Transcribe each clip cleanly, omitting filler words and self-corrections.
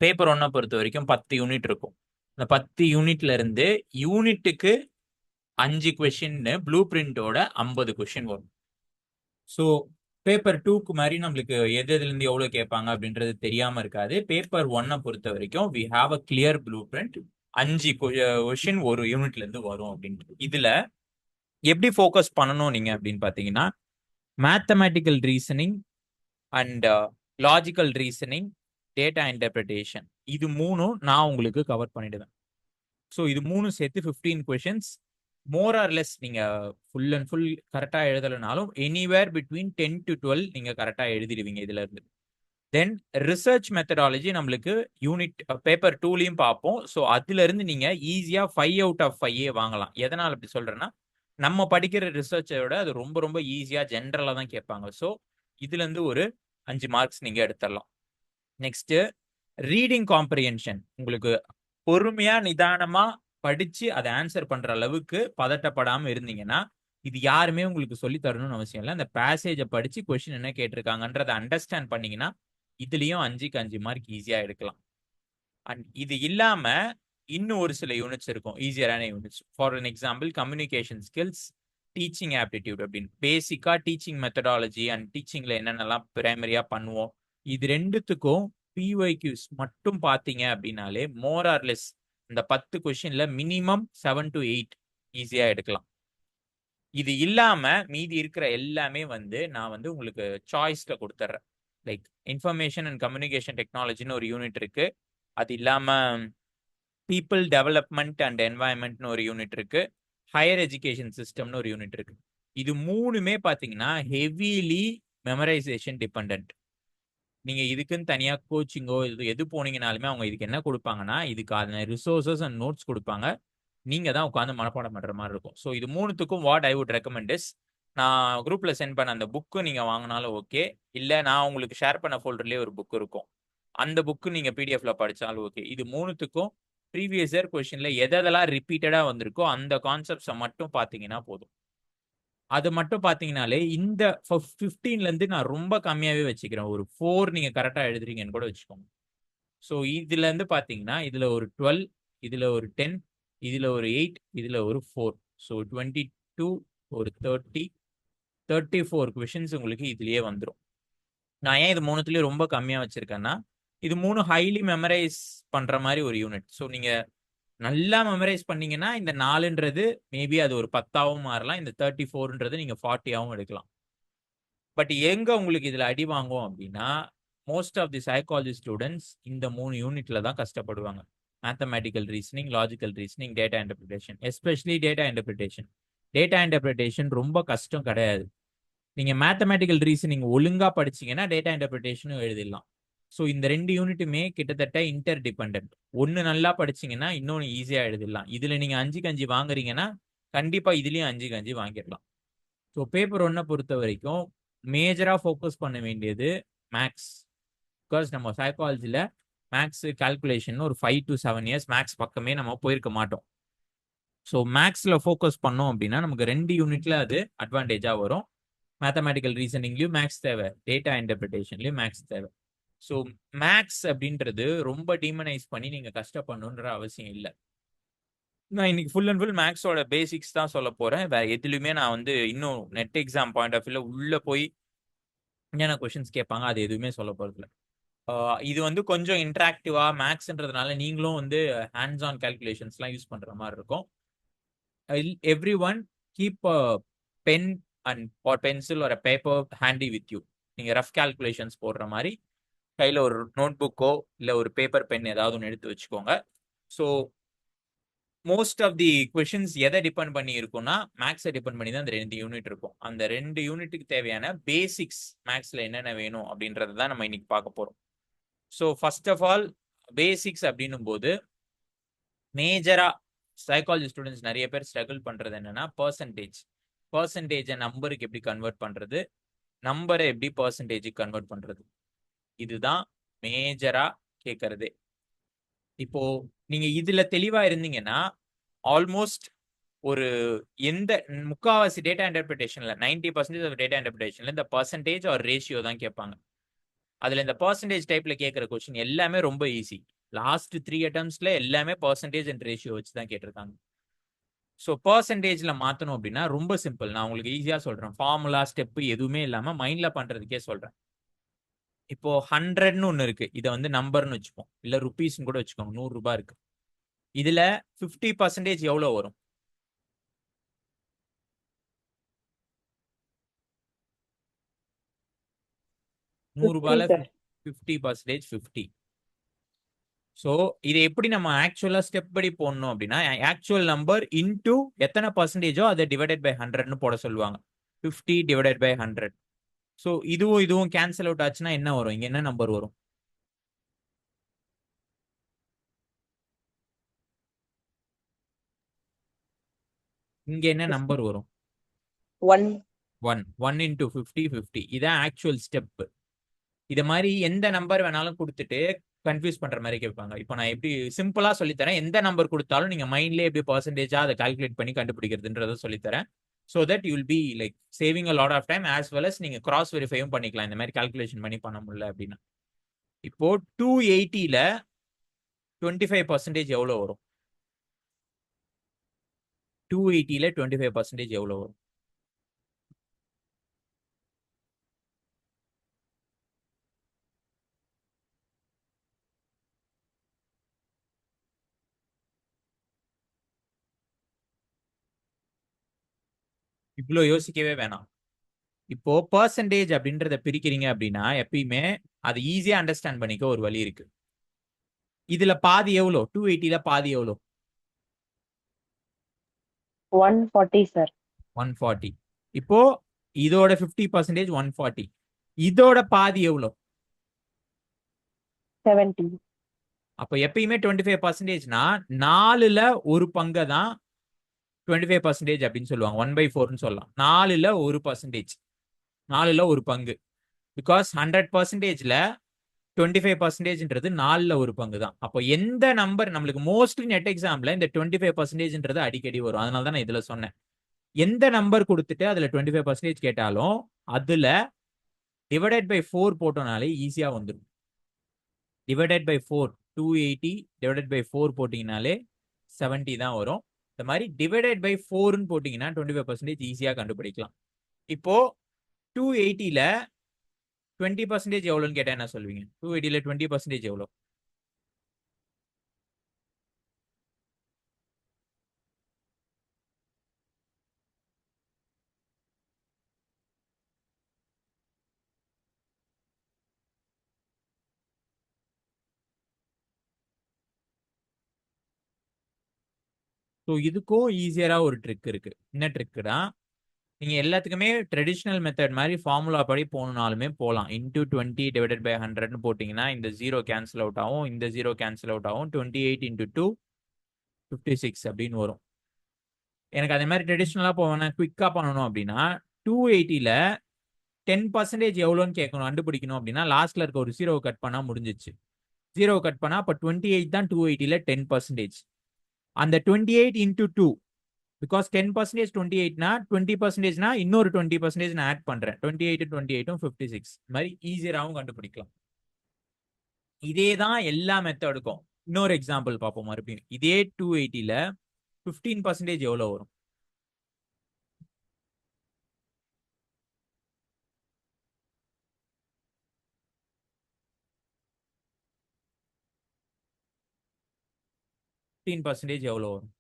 Paper ஒன்னை பொறுத்த வரைக்கும் 10 யூனிட் இருக்கும். இந்த 10 யூனிட்ல இருந்து யூனிட்டுக்கு 5 கொஷின்னு ப்ளூ பிரிண்டோட 50 கொஷின் வரும். ஸோ பேப்பர் 2க்கு மாதிரி நம்மளுக்கு எதுலேருந்து எவ்வளோ கேட்பாங்க அப்படின்றது தெரியாமல் இருக்காது. பேப்பர் ஒன்னை பொறுத்த வரைக்கும் we have a clear blueprint. 5 question ஒரு யூனிட்லேருந்து வரும் அப்படின்ட்டு. இதில் எப்படி ஃபோக்கஸ் பண்ணணும் நீங்கள் அப்படின்னு பார்த்தீங்கன்னா, mathematical reasoning and logical reasoning, data interpretation, இது மூணும் நான் உங்களுக்கு கவர் பண்ணிடுவேன். ஸோ இது மூணு சேர்த்து 15 கொஷின்ஸ். மோர் ஆர் லெஸ் நீங்கள் ஃபுல் அண்ட் ஃபுல் கரெக்டாக எழுதலைனாலும் எனிவேர் பிட்வீன் 10 to 12 நீங்கள் கரெக்டாக எழுதிடுவீங்க இதுல இருந்து. தென் ரிசர்ச் மெத்தடாலஜி நம்மளுக்கு யூனிட் பேப்பர் 2லையும் பார்ப்போம். ஸோ அதுல இருந்து நீங்க ஈஸியா 5 out of 5 வாங்கலாம். எதனால் அப்படி சொல்றேன்னா, நம்ம படிக்கிற ரிசர்ச்சை விட அது ரொம்ப ரொம்ப ஈஸியா ஜென்ரலா தான் கேட்பாங்க. ஸோ இதுல இருந்து ஒரு 5 மார்க்ஸ் நீங்க எடுத்துடலாம். Next reading comprehension. உங்களுக்கு பொறுமையா நிதானமா படிச்சு அதை ஆன்சர் பண்ற அளவுக்கு பதட்டப்படாம இருந்தீங்கன்னா, இது யாருமே உங்களுக்கு சொல்லி தரணும்னு அவசியம் இல்லை. அந்த பேசேஜை படிச்சு கொஸ்டின் என்ன கேட்டிருக்காங்கன்றதை அண்டர்ஸ்டாண்ட் பண்ணீங்கன்னா இதுலயும் 5க்கு 5 மார்க் ஈஸியா எடுக்கலாம். அண்ட் இது இல்லாம இன்னும் ஒரு சில யூனிட்ஸ் இருக்கும், ஈஸியரான units. For an example communication skills, teaching aptitude அப்படின்னு பேசிக்கா டீச்சிங் மெத்தடாலஜி அண்ட் டீச்சிங்ல என்னென்னலாம் பிரைமரியா பண்ணுவோம், இது ரெண்டுத்துக்கும் பிஒய்க்யூஸ் மட்டும் பார்த்தீங்க அப்படின்னாலே மோர் ஆர் லெஸ் இந்த 10 கொஸ்டின்ல மினிமம் 7 to 8 ஈஸியா எடுக்கலாம். இது இல்லாம மீதி இருக்கிற எல்லாமே நான் உங்களுக்கு சாய்ஸ்ல கொடுத்துட்றேன். லைக் இன்ஃபர்மேஷன் அண்ட் கம்யூனிகேஷன் டெக்னாலஜின்னு ஒரு யூனிட் இருக்கு. அது இல்லாம பீப்புள் டெவலப்மெண்ட் அண்ட் என்வாயன்மெண்ட்னு ஒரு யூனிட் இருக்கு. ஹையர் எஜுகேஷன் சிஸ்டம்னு ஒரு யூனிட் இருக்கு. இது மூணுமே பார்த்தீங்கன்னா ஹெவிலி மெமரைசேஷன் டிபெண்ட். நீங்க இதுக்குன்னு தனியா கோச்சிங்கோ எது போனீங்கனாலுமே அவங்க இதுக்கு என்ன கொடுப்பாங்கன்னா, இதுக்கான ரிசோர்சஸ் அண்ட் நோட்ஸ் கொடுப்பாங்க. நீங்க தான் உட்காந்து மனப்பாடம் பண்ற மாதிரி இருக்கும். ஸோ இது மூணுத்துக்கும் what I would recommend is, நான் குரூப்ல சென்ட் பண்ண அந்த புக்கு நீங்க வாங்கினாலும் ஓகே, இல்ல நான் உங்களுக்கு ஷேர் பண்ண ஃபோல்டர்லயே ஒரு புக் இருக்கும், அந்த புக்கு நீங்க பிடிஎஃப்ல படிச்சாலும் ஓகே. இது மூணுத்துக்கும் ப்ரீவியஸ் இயர் கொஸ்டின்ல எதெல்லாம் ரிப்பீட்டடா வந்திருக்கோ அந்த கான்செப்ட்ஸை மட்டும் பார்த்தீங்கன்னா போதும். அது மட்டும் பார்த்தீங்கனாலே இந்த 15ல இருந்து நான் ரொம்ப கம்மியாவே வச்சுக்கிறேன். ஒரு 4 நீங்க கரெக்டா எழுதுறீங்கன்னு கூட வச்சுக்கோங்க. ஸோ இதுல இருந்து பார்த்தீங்கன்னா இதுல ஒரு 12, இதுல ஒரு 10, இதுல ஒரு 8, இதுல ஒரு 4. ஸோ 22, ஒரு 30, 34 கொஷின்ஸ் உங்களுக்கு இதுலயே வந்துடும். நான் ஏன் இது மூணுத்துலயும் ரொம்ப கம்மியா வச்சிருக்கேன்னா, இது மூணு ஹைலி மெமரைஸ் பண்ற மாதிரி ஒரு யூனிட். ஸோ நீங்க நல்லா மெமரைஸ் பண்ணீங்கன்னா இந்த 4ன்றது மேபி அது ஒரு 10ஆவும் மாறலாம், இந்த 34ன்றது நீங்க 40ஆவும் எடுக்கலாம். பட் எங்க உங்களுக்கு இதுல அடி வாங்கும் அப்படின்னா, most of the psychology students இந்த 3 யூனிட்ல தான் கஷ்டப்படுவாங்க. Mathematical reasoning, logical reasoning, data interpretation. Especially data interpretation. Data interpretation ரொம்ப கஷ்டம் கிடையாது. நீங்க மேத்தமேட்டிக்கல் ரீசனிங் ஒழுங்கா படிச்சீங்கன்னா டேட்டா இன்டர்பிரிட்டேஷனும் எழுதிடலாம். ஸோ இந்த 2 யூனிட்டுமே கிட்டத்தட்ட இன்டர் டிபெண்ட். ஒன்று நல்லா படிச்சீங்கன்னா இன்னொன்று ஈஸியா எழுதிடலாம். இதுல நீங்க 5க்கு 5 வாங்குறீங்கன்னா கண்டிப்பா இதுலயும் 5க்கு 5 வாங்கிடலாம். ஸோ பேப்பர் 1 பொறுத்த வரைக்கும் மேஜரா ஃபோக்கஸ் பண்ண வேண்டியது மேக்ஸ். பிகாஸ் நம்ம சைக்காலஜில மேக்ஸ் கால்குலேஷன் ஒரு 5 to 7 இயர்ஸ் மேக்ஸ் பக்கமே நம்ம போயிருக்க மாட்டோம். ஸோ மேக்ஸ்ல ஃபோக்கஸ் பண்ணோம் அப்படின்னா நமக்கு 2 யூனிட்ல அது அட்வான்டேஜா வரும். மேத்தமேட்டிக்கல் ரீசனிங்லயும் மேக்ஸ் தேவை, டேட்டா இன்டர்பிரிட்டேஷன்லயும் மேக்ஸ் தேவை. ஸோ மேக்ஸ் அப்படின்றது ரொம்ப டீமனைஸ் பண்ணி நீங்க கஷ்டப்படணுன்ற அவசியம் இல்லை. நான் இன்னைக்கு ஃபுல் அண்ட் ஃபுல் மேக்ஸோட பேசிக்ஸ் தான் சொல்ல போறேன். வேற எதுலையுமே நான் இன்னும் நெட் எக்ஸாம் பாயிண்ட் ஆஃப் வியூல உள்ள போய் என்னென்ன கொஸ்டின்ஸ் கேட்பாங்க அது எதுவுமே சொல்ல போறதில்ல. இது கொஞ்சம் இன்ட்ராக்டிவா மேக்ஸ்ன்றதுனால நீங்களும் ஹேண்ட்ஸ் ஆன் கால்குலேஷன்ஸ்லாம் யூஸ் பண்ற மாதிரி இருக்கும். Everyone keep a pen and or pencil ஒரு பேப்பர் ஹேண்டி வித் யூ. நீங்க ரஃப் கால்குலேஷன்ஸ் போடுற மாதிரி கையில ஒரு நோட் புக்கோ இல்ல ஒரு பேப்பர் பென் ஏதாவது ஒன்று எடுத்து வச்சுக்கோங்க. So most of the questions எதை டிபெண்ட் பண்ணி இருக்கும்னா மேக்ஸை டிபெண்ட் பண்ணி தான் அந்த 2 யூனிட் இருக்கும். அந்த 2 யூனிட்டுக்கு தேவையான பேசிக்ஸ் மேக்ஸ்ல என்னென்ன வேணும் அப்படின்றத தான் நம்ம இன்னைக்கு பார்க்க போறோம். So first of all basics அப்படின்னும் போது மேஜரா சைக்காலஜி ஸ்டூடெண்ட்ஸ் நிறைய பேர் ஸ்ட்ரகிள் பண்றது என்னன்னா பர்சன்டேஜை நம்பருக்கு எப்படி கன்வெர்ட் பண்றது, நம்பரை எப்படி பர்சன்டேஜுக்கு கன்வெர்ட் பண்றது, இதுதான் மேஜரா கேட்கறதே. இப்போ நீங்க இதுல தெளிவா இருந்தீங்கன்னா ஆல்மோஸ்ட் ஒரு எந்த முக்காவாசி டேட்டா இன்டர்பிரிட்டேஷன்ல 90% ஆஃப் டேட்டா இன்டர்பிரிட்டேஷன்ல இந்த பர்சன்டேஜ் ஆர் ரேஷியோ தான் கேட்பாங்க. அதுல இந்த பர்சன்டேஜ் டைப்ல கேட்குற கொஸ்டின் எல்லாமே ரொம்ப ஈஸி. லாஸ்ட் 3 அட்டம்ஸ்ல எல்லாமே பர்சன்டேஜ் அண்ட் ரேஷியோ வச்சு தான் கேட்டிருக்காங்க. ஸோ பர்சன்டேஜ்ல மாற்றணும் அப்படின்னா ரொம்ப சிம்பிள். நான் உங்களுக்கு ஈஸியாக சொல்றேன். ஃபார்முலா ஸ்டெப் எதுவுமே இல்லாமல் மைண்ட்ல பண்றதுக்கே சொல்றேன். இப்போ 100ன்னு ஒன்று இருக்கு. இதை வந்து நம்பர்னு வச்சுப்போம், இல்லை ருபீஸ்ன்னு கூட வச்சுக்கோங்க. 100 ரூபாய் இருக்கு. இதுல 50% எவ்வளோ வரும்? ₹100 50% 50. ஸோ இதை எப்படி நம்ம ஆக்சுவலா ஸ்டெப் படி போடணும் அப்படின்னா, ஆக்சுவல் நம்பர் இன்டூ எத்தனை பர்சன்டேஜோ அதை டிவைடட் பை 100ன்னு போட சொல்லுவாங்க. 50 டிவைடட் பை 100. ஸோ இதுவும் கேன்சல் அவுட் ஆச்சுன்னா என்ன வரும்? இங்க என்ன நம்பர் வரும்? இங்க என்ன நம்பர் வரும்? 1. 1 into 50 50. இதான் ஆக்சுவல் ஸ்டெப். இதை மாதிரி எந்த நம்பர் வேணாலும் கொடுத்துட்டு கன்ஃபியூஸ் பண்ற மாதிரி கேட்பாங்க. இப்போ நான் எப்படி சிம்பிளா சொல்லித்தரேன். எந்த நம்பர் கொடுத்தாலும் நீங்க மைண்ட்லேயே எப்படி பர்சன்டேஜா அதை கால்குலேட் பண்ணி கண்டுபிடிக்கிறதுன்றத சொல்லித்தரேன். So that you will be like saving a lot of time as well as நீங்க கிராஸ் வெரிஃபையும் பண்ணிக்கலாம் இந்த மாதிரி கால்குலேஷன் பண்ணி பண்ண முடியல அப்படின்னா. இப்போ 280ல 25% எவ்வளோ வரும்? 280ல 25% எவ்வளோ வரும்? இவ்வளோ யோசிக்கவே வேணாம். இப்போ பர்சன்டேஜ் அப்படின்றத பிரிக்கிறீங்க அப்படின்னா எப்பயுமே அது ஈஸியா அண்டர்ஸ்டாண்ட் பண்ணிக்க ஒரு வழி இருக்கு. இதுல பாதி எவ்வளோ? 280ல பாதி எவ்வளோ? 140 சார். 140. இப்போ இதோட 50% 140. இதோட பாதி எவ்வளோ? 70. அப்போ எப்பயுமே 25%னா 4ல ஒரு பங்கு தான் 25% அப்படின்னு சொல்லுவாங்க. 1/4ன்னு சொல்லலாம். 4ல 1%. 4ல ஒரு பங்கு. பிகாஸ் 100%ல 25%ன்றது 4ல ஒரு பங்கு தான். அப்போ எந்த நம்பர் நம்மளுக்கு மோஸ்ட்லி நெட் எக்ஸாம்ல இந்த 25%ன்றது அடிக்கடி வரும். அதனால தான் நான் இதுல சொன்னேன். எந்த நம்பர் கொடுத்துட்டு அதுல 25% கேட்டாலும் அதுல டிவைடட் பை 4 போட்டோம்னாலே ஈஸியா வந்துடும். டிவைடட் பை 4 280 டிவைடட் பை 4 போட்டீங்கனாலே 70 தான் வரும். இந்த மாதிரி டிவைடட் பை 4ன்னு போட்டீங்கன்னா 25% ஈஸியா கண்டுபிடிக்கலாம். இப்போ 280ல 20% எவ்வளோன்னு கேட்டா என்ன சொல்வீங்க? 280ல 20% எவ்வளோ? ஸோ இதுக்கும் ஈஸியரா ஒரு ட்ரிக் இருக்கு. என்ன ட்ரிக்குனா, நீங்க எல்லாத்துக்குமே ட்ரெடிஷ்னல் மெத்தட் மாதிரி ஃபார்முலா படி போகணுனாலுமே போகலாம். இன்டூ 20 டிவைடட் பை 100ன்னு போட்டிங்கன்னா இந்த 0 கேன்சல் அவுட் ஆகும், இந்த 0 கேன்சல் அவுட் ஆகும். 28 into 2 56 அப்படின்னு வரும். எனக்கு அதே மாதிரி ட்ரெடிஷ்னலாக போவேன் குவிக்காக பண்ணணும் அப்படின்னா 280ல 10% எவ்வளோன்னு கேட்கணும், கண்டுபிடிக்கணும் அப்படின்னா லாஸ்ட்ல இருக்க ஒரு 0 கட் பண்ணா முடிஞ்சிச்சு. 0 கட் பண்ணா அப்போ 28 தான் 280ல 10%. அந்த 28 into 2 பிகாஸ் 10% 28னா 20%னா இன்னொரு 20% நான் ஆட் பண்றேன். 28 28 56 மாதிரி ஈஸியராகவும் கண்டுபிடிக்கலாம். இதே தான் எல்லா மெத்தடுக்கும். இன்னொரு எக்ஸாம்பிள் பார்ப்போம் மறுபடியும். இதே 280ல 15% எவ்வளோ வரும்? எவ்வளோ வரும்?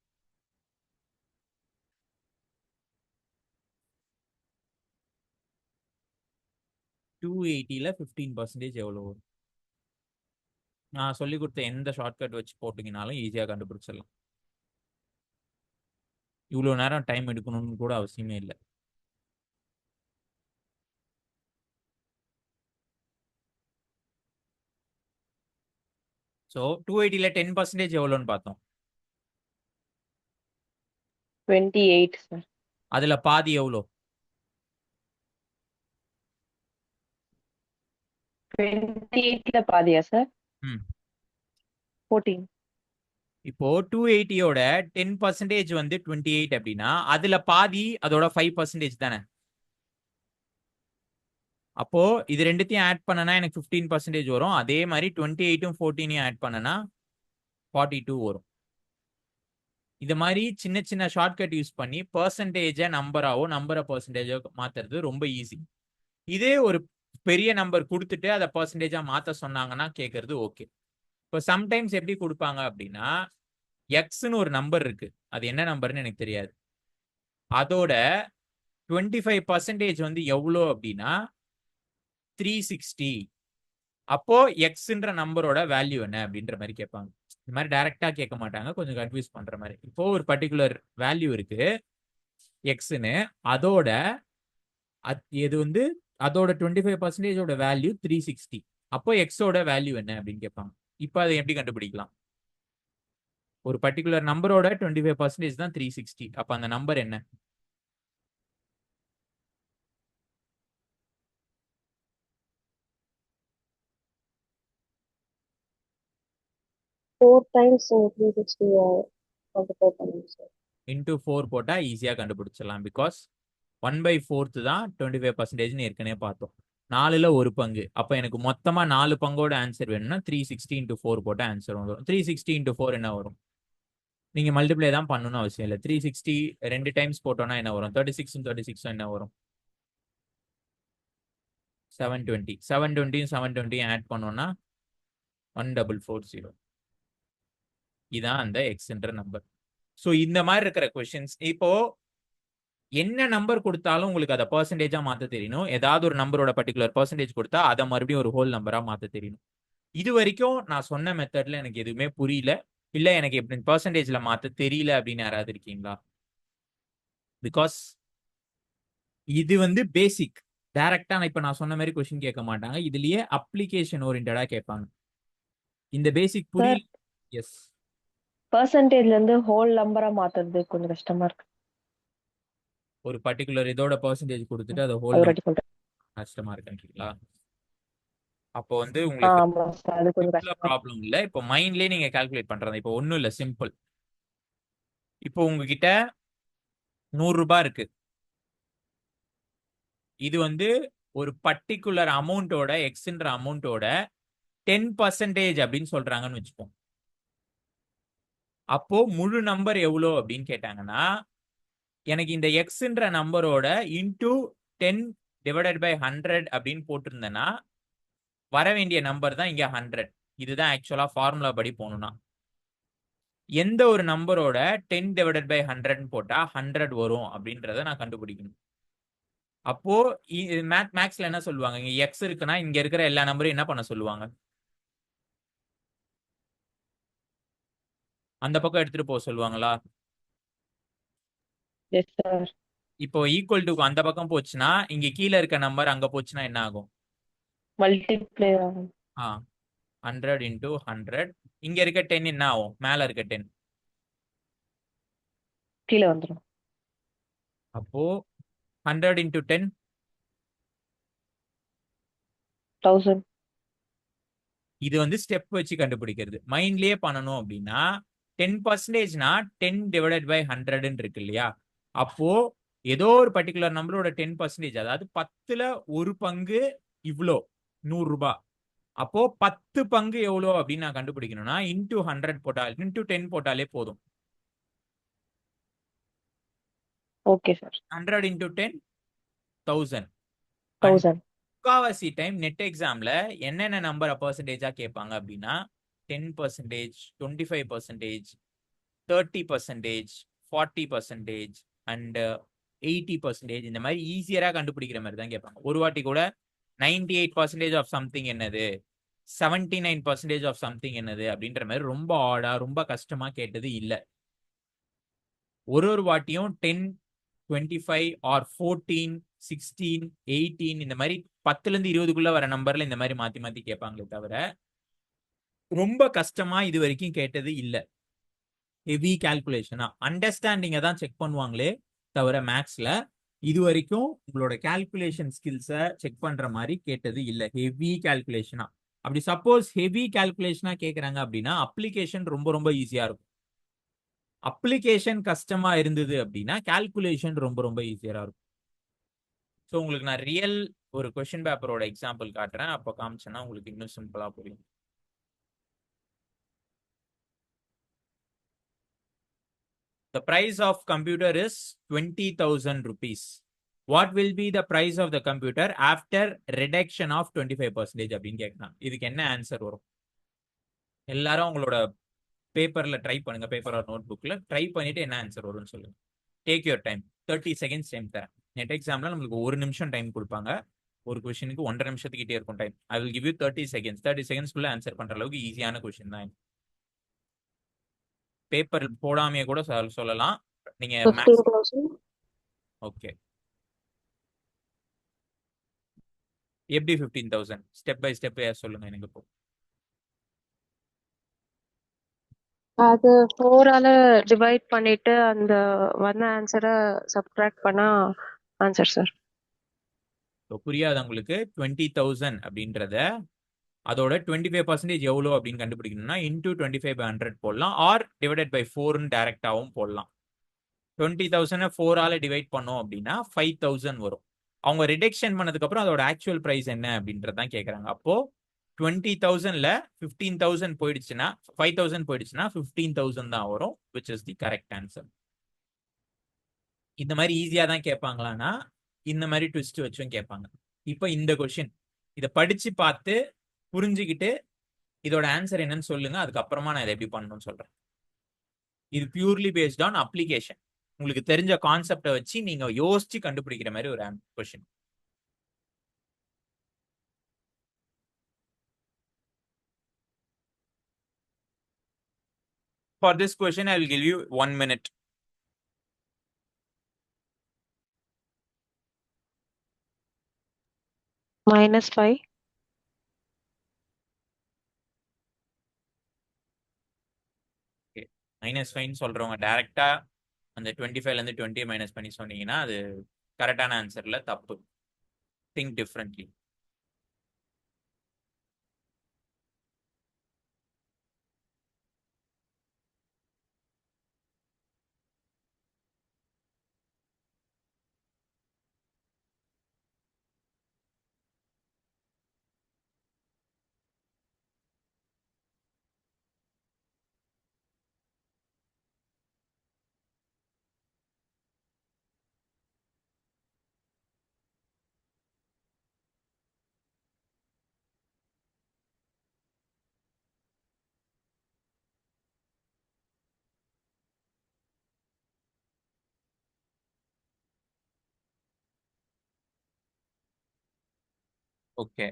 280ல 15% எவ்வளோ வரும்? நான் சொல்லி கொடுத்த எந்த ஷார்ட்கட் வச்சு போட்டீங்கனாலும் ஈஸியாக கண்டுபிடிச்சிடலாம். இவ்வளோ நேரம் டைம் எடுக்கணும்னு கூட அவசியமே இல்லை. ஸோ 280ல 10% எவ்வளோன்னு பார்த்தோம். 28 சார். அதுல பாதி எவ்வளோ? 28ல பாதியா சார்? 14. இப்போ 280யோட 10% வந்து 28 அப்படின்னா அதுல பாதி அதோட 5% தானே. அப்போ இது ரெண்டுத்தையும் ஆட் பண்ணனா எனக்கு 15% வரும். அதே மாதிரி 28ம் 14யும் ஆட் பண்ணனா 42 வரும். இது மாதிரி சின்ன சின்ன ஷார்ட்கட் யூஸ் பண்ணி பெர்சன்டேஜை நம்பராவோ நம்பரை பெர்சன்டேஜோ மாத்துறது ரொம்ப ஈஸி. இதே ஒரு பெரிய நம்பர் கொடுத்துட்டு அதை பெர்சன்டேஜா மாத்த சொன்னாங்கன்னா கேட்கறது ஓகே. இப்போ சம்டைம்ஸ் எப்படி கொடுப்பாங்க அப்படின்னா எக்ஸ்ன்னு ஒரு நம்பர் இருக்கு, அது என்ன நம்பர்னு எனக்கு தெரியாது, அதோட 25% வந்து எவ்வளோ அப்படின்னா 360. அப்போ எக்ஸ்ன்ற நம்பரோட வேல்யூ என்ன அப்படின்ற மாதிரி கேட்பாங்க. இந்த மாதிரி டைரக்டா கேட்க மாட்டாங்க, கொஞ்சம் கன்ஃபியூஸ் பண்ற மாதிரி. இப்போ ஒரு பர்டிகுலர் வேல்யூ இருக்கு எக்ஸ்ன்னு, அதோட இது வந்து அதோட 25% வேல்யூ 360. அப்போ எக்ஸோட வேல்யூ என்ன அப்படின்னு கேட்பாங்க. இப்போ அதை எப்படி கண்டுபிடிக்கலாம்? ஒரு பர்டிகுலர் நம்பரோட 25% தான் 360. அப்ப அந்த நம்பர் என்ன? ஃபோர் டைம்ஸ் 360 மல்டிப்ளை பண்ணுங்க சார். இன்டூ 4 போட்டா ஈஸியா கண்டுபிடிச்சிடலாம். பிகாஸ் 1/4 தான் 25% ஏற்கனவே பார்த்தோம். 4ல் ஒரு பங்கு. அப்ப எனக்கு மொத்தமா 4 பங்கோட ஆன்சர் வேணும்னா 360 × 4 போட்டா ஆன்சர் வரும். 360 × 4 என்ன வரும்? நீங்க மல்டிப்ளை தான் பண்ணணும்னு அவசியம் இல்லை. 360 2 டைம்ஸ் போட்டோம்னா என்ன வரும்? 36 36 என்ன வரும்? 720. 720 720 ஆட் பண்ணோம்னா 1440. இதான் அந்த எக்ஸ்ன்ற நம்பர். ஸோ இந்த மாதிரி இருக்கிற கொஸ்டின்ஸ் இப்போ என்ன நம்பர் கொடுத்தாலும் உங்களுக்கு அதை பர்சன்டேஜா மாற்ற தெரியணும். ஏதாவது ஒரு நம்பரோட பர்டிகுலர் பர்சன்டேஜ் கொடுத்தா அதை மறுபடியும் ஒரு ஹோல் நம்பரா மாற்ற தெரியணும். இது வரைக்கும் நான் சொன்ன மெத்தட்ல எனக்கு எதுவுமே புரியல, இல்ல எனக்கு எப்படி பர்சன்டேஜ்ல மாற்ற தெரியல அப்படின்னு யாராவது இருக்கீங்களா? பிகாஸ் இது வந்து பேசிக். டைரக்டா இப்ப நான் சொன்ன மாதிரி கொஸ்டின் கேட்க மாட்டாங்க, இதுலயே அப்ளிகேஷன் ஓரியன்டா கேட்பாங்க. இந்த பேசிக் புரியல. எஸ், பெர்சன்டேஜ்ல இருந்து ஹோல் நம்பரா மாத்துறது கொஞ்சம் கஷ்டமா இருக்கு. ஒரு பர்டிகுலர் இதோட பர்சன்டேஜ் கொடுத்துட்டு அதை ஹோல் அது ஒரு நம்பர் வாட்டி சொல்றேன். கஷ்டமா இருக்குன்றீங்களா? அப்போ வந்து உங்களுக்கு ஆமா சார், அது கொஞ்சம் கஷ்டமா இருக்கு. ப்ராப்ளம் இல்ல. இப்போ மைண்ட்லயே நீங்க கால்குலேட் பண்றது. இப்போ ஒண்ணும் இல்ல, சிம்பிள். இப்போ உங்ககிட்ட 100 ரூபாய் இருக்கு. இது வந்து ஒரு பர்டிகுலர் அமௌண்டோட எக்ஸ்ன்ற அமௌண்டோட 10% அப்படின்னு சொல்றாங்கன்னு வச்சுப்போம். அப்போ முழு நம்பர் எவ்வளோ அப்படின்னு கேட்டாங்கன்னா எனக்கு இந்த எக்ஸ்ன்ற நம்பரோட இன்டூ 10/100 அப்படின்னு போட்டிருந்தேன்னா வர வேண்டிய நம்பர் தான் இங்க 100. இதுதான் ஆக்சுவலா ஃபார்முலா படி போகணும்னா எந்த ஒரு நம்பரோட 10/100 போட்டா 100 வரும் அப்படின்றத நான் கண்டுபிடிக்கணும். அப்போ மேக்ஸ்ல என்ன சொல்லுவாங்க, இங்க எக்ஸ் இருக்குன்னா இங்க இருக்கிற எல்லா நம்பரும் என்ன பண்ண சொல்லுவாங்க? அந்த பக்கம் எடுத்துட்டு போக சொல்லுவாங்களா? Yes sir. இப்போ ஈக்குவல் டு அந்த பக்கம் போச்சுன்னா இங்க கீழே இருக்க நம்பர் அங்க போச்சுன்னா என்ன ஆகும்? மல்டிப்ளை ஆகும். 100 × 100. இங்க இருக்க 10 என்ன ஆகும்? மேல இருக்க 10 கீழே வந்துடும். அப்போ 100 × 10 1000. இது வந்து ஸ்டெப் வச்சு கண்டுபிடிக்கிறது. மைண்ட்லயே பண்ணணும் அப்படின்னா 10%னா 10/100 இருக்கு இல்லையா? அப்போ ஏதோ ஒரு பர்டிகுலர் நம்பரோட 10%, அதாவது 10ல் ஒரு பங்கு இவ்வளோ 100 ரூபாய். அப்போ 10 பங்கு எவ்வளோ அப்படின்னு நான் கண்டுபிடிக்கணும்னா இன்டூ 100 போட்டால் இன்டூ 10 போட்டாலே போதும். Okay sir. 100 × 10 1000. 1000. முக்காவாசி டைம் நெட் எக்ஸாம்ல என்னென்ன நம்பரை பர்சன்டேஜா கேட்பாங்க அப்படின்னா 10%, 25%, 30%, 40% அண்ட் 80% இந்த மாதிரி ஈஸியரா கண்டுபிடிக்கிற மாதிரி தான் கேட்பாங்க. ஒரு வாட்டி கூட 98% ஆஃப் சம்திங் என்னது, 79% ஆஃப் சம்திங் என்னது அப்படின்ற மாதிரி ரொம்ப ஆடா ரொம்ப கஷ்டமா கேட்டது இல்லை. ஒரு வாட்டியும் 10, 25 ஆர் 14, 16, 18 இந்த மாதிரி 10ல இருந்து 20க்குள்ள வர நம்பர்ல இந்த மாதிரி மாத்தி மாத்தி கேட்பாங்களே தவிர ரொம்ப கஷ்டமா இது வரைக்கும் கேட்டது இல்லை. ஹெவி கால்குலேஷனா அண்டர்ஸ்டாண்டிங்கை தான் செக் பண்ணுவாங்களே தவிர மேக்ஸ்ல இது வரைக்கும் உங்களோட கால்குலேஷன் ஸ்கில்ஸை செக் பண்ற மாதிரி கேட்டது இல்லை. ஹெவி கால்குலேஷனா. அப்படி சப்போஸ் ஹெவி கால்குலேஷனா கேட்கறாங்க அப்படின்னா அப்ளிகேஷன் ரொம்ப ரொம்ப ஈஸியா இருக்கும். அப்ளிகேஷன் கஷ்டமா இருந்தது அப்படின்னா கால்குலேஷன் ரொம்ப ரொம்ப ஈஸியா இருக்கும். ஸோ உங்களுக்கு நான் ரியல் ஒரு கொஸ்டின் பேப்பரோட எக்ஸாம்பிள் காட்டுறேன். அப்போ காமிச்சேன்னா உங்களுக்கு இன்னும் சிம்பிளா புரியும். The price of computer is 20,000 rupees. What will be the price of the computer after reduction of 25% அப்படின்னு கேட்கலாம். இதுக்கு என்ன ஆன்சர் வரும்? எல்லாரும் உங்களோட பேப்பர்ல ட்ரை பண்ணுங்க, பேப்பர் ஆர் நோட் புக்ல ட்ரை பண்ணிட்டு என்ன ஆன்சர் வரும்னு சொல்லுங்க. Take your time. 30 seconds time தரேன். நெட் எக்ஸாம்ல நம்மளுக்கு 1 நிமிஷம் டைம் கொடுப்பாங்க. ஒரு கொஸ்டினுக்கு 1.5 நிமிஷத்துக்கிட்டே இருக்கும் time. I will give you 30 seconds. 30 செகண்ட்ஸ்க்குள்ள ஆன்சர் பண்ற அளவுக்கு ஈஸியான கொஸ்டின் தான். பேப்பர் போடாமையே கூட சொல்லலாம். நீங்க 15,000. ஓகே. எப்படி 15,000? ஸ்டெப் பை ஸ்டெப் சொல்லுங்க எனக்கு இப்போ. அது 4ஆல டிவைட் பண்ணிட்டு அந்த வந்த ஆன்சரை சப்ட்ராக்ட் பண்ணா ஆன்சர் சார். இப்போ புரியாது உங்களுக்கு. 20,000 அப்படின்றத அதோட 25% எவ்வளோ அப்படின்னு கண்டுபிடிக்கணும்னா இன்டூ 25/100 போடலாம், ஆர் டிவைடட் பை 4ன்னு டைரக்டாகவும் போடலாம். 20,000 4ஆல டிவைட் பண்ணோம் அப்படின்னா 5,000 வரும். அவங்க ரிடக்ஷன் பண்ணதுக்கு அப்புறம் அதோட ஆக்சுவல் பிரைஸ் என்ன அப்படின்றது தான் கேட்குறாங்க. அப்போ 20,000ல 15,000 போயிடுச்சுன்னா 5,000 போயிடுச்சுன்னா 15,000 தான் வரும், which is the correct answer. இந்த மாதிரி ஈஸியா தான் கேட்பாங்களான்னா இந்த மாதிரி ட்விஸ்ட் வச்சும் கேட்பாங்க. இப்போ இந்த கொஸ்டின் இதை படிச்சு பார்த்து புரிஞ்சுக்கிட்டு இதோட ஆன்சர் என்னன்னு சொல்லுங்க. அதுக்கப்புறமா நான் இதை எப்படி பண்ணணும்னு சொல்றேன். இது பியூர்லி பேஸ்ட் ஆன் அப்ளிகேஷன். உங்களுக்கு தெரிஞ்ச கான்செப்டை வச்சு நீங்க யோசிச்சு கண்டுபிடிக்கிற மாதிரி ஒரு question. For this question, I will give you 1 minute. -5. Okay. -5 சொல்றவங்க டைரக்டா அந்த 25ல இருந்து 20 மைனஸ் பண்ணி சொன்னீங்கன்னா அது கரெக்டான ஆன்சர்ல தப்பு. Think differently. ஓகே,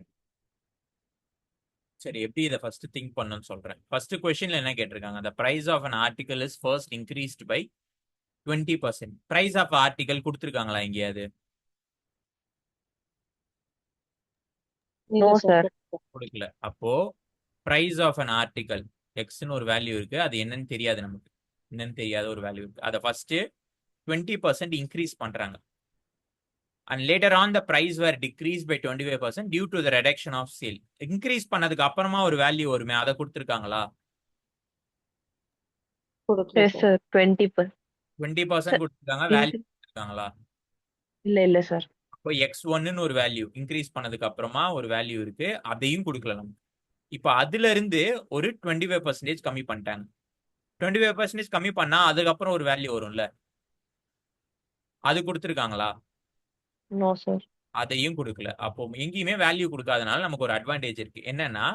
சரி. எப்படி இதை ஃபர்ஸ்ட் திங்க் பண்ணணும்னு சொல்றேன். ஃபர்ஸ்ட் கொஸ்டின்ல என்ன கேட்டிருக்காங்க? the price of an article is first increased by 20%. price of article கொடுத்துருக்காங்களா எங்கேயாவது? No, sir. கொடுக்கல. அப்போ price of an article எக்ஸ்னு ஒரு வேல்யூ இருக்கு, அது என்னன்னு தெரியாது நமக்கு. என்னன்னு தெரியாத ஒரு வேல்யூ இருக்கு. அதை ஃபர்ஸ்ட் 20% இன்க்ரீஸ் பண்றாங்க. And later on the price were decreased by 25% due to the reduction of sale. Increase பண்ணதுக்கு அப்புறமா ஒரு வேல்யூ வருமே, அதை கொடுத்துருக்காங்களா? Yes, sir. 20%. 20% கொடுத்துருக்காங்க. வேல்யூ கொடுத்துருக்காங்களா? இல்ல சார். இப்போ x1ன்னு ஒரு வேல்யூ இன்க்ரீஸ் பண்ணதுக்கு அப்புறமா ஒரு வேல்யூ இருக்கு, அதையும் கொடுக்கல நமக்கு. இப்போ அதுல இருந்து ஒரு 25% கம்மி பண்ணிட்டாங்க. 25% கம்மி பண்ணா அதுக்கப்புறம் ஒரு வேல்யூ வரும்ல, அது கொடுத்துருக்காங்களா? No sir. அதையும் கொடுக்கல. அப்போ எங்கேயுமே வேல்யூ கொடுக்காதனால நமக்கு ஒரு அட்வான்டேஜ் இருக்கு. என்னன்னா